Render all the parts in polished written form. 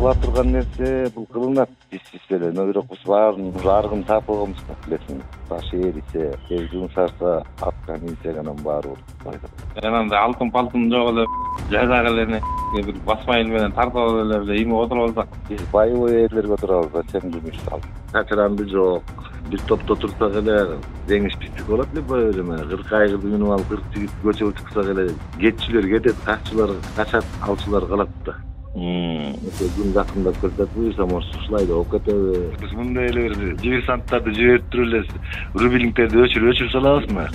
кыла турган нерсе бул кылынат биз эле, но бирок биз баарын аргын тапалганбыз да, билесиңби. Таш ээрисе, жер жумшарса, атка минсе анан баары болот. Анан алтын палтын жок эле жазак эле бир басма эл менен тартып алып эле эми отуруп алсак, Биз боевой эрлерге отурабыз, зачем жумуш ал? Качыранды жок. Бир топто турсак эле деңиштик болот эле боевой менен. 40 айгырды минип алып 40 жигит көчөгө чыксак эле кетчилер кетет, каччылар качат, алчылар калат да. Күн жакындап келет, буюрса может ушулай да болуп кетеби. Биз мындай эле бир диверсанттарды жиберип эле рубилингтерди өчүрүп салабызмы?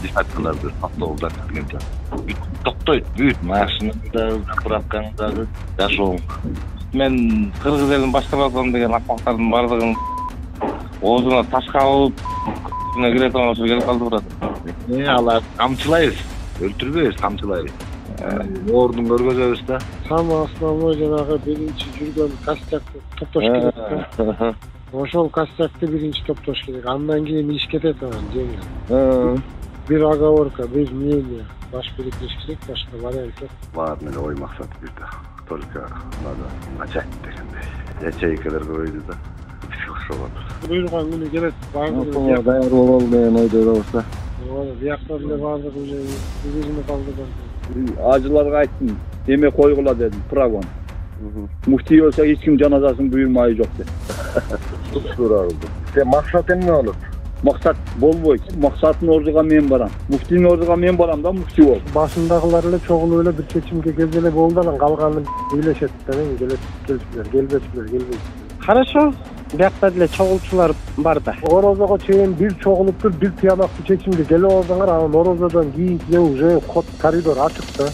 Десанткаларды автоолдар дегенче. Токтойт, бүт машинада, заправкаңдагы жашоо. Мен кыргыз элин башкара алсам деген акмактардын бардыгын оозуна таш кабып кире турган келип калды брат. Алар камчылайбыз, өлтүрбөйбүз, камчылайбыз. Ордун көргөзөбүз да. Самый основной жанагы биринчи жүргөн костякты топтош керек да. Ошол костякты биринчи топтош керек. Андан кийин иш кетет анан жеңил. Бир оговорка, бир мнение. Баш бириктеш керек, башка вариант жок. Баарын эле ой максат бир да. Только надо начать дегендей. Ячейкалер көбөйдү да. Буйруган күнү келет, баардыгы даяр бололу деген ойдойбуз да. Биякта деле баардыгы уже өзүнө калды. Acılarga ayttım, deme koygula dedim, Pragon. Mufti olsa hiç kim canazasını buyurmayı yok dedi. Tutturardı. Sen maksat ne olur? Maksat bol boy. Maksatın orduga men baram. Muftinin orduga men baram da mufti ol. Başındagılar ele çoğulu öyle bir seçimge gezele boldu lan kalganı öyle şetten gelbesiler. Хорошо. Биякта деле чогулчулар бар да. Орозого чейин бир чогулуп туруп бир тыянактуу чечимге келип алсаңар, анан орозодон кийин уже ход коридор ачык да.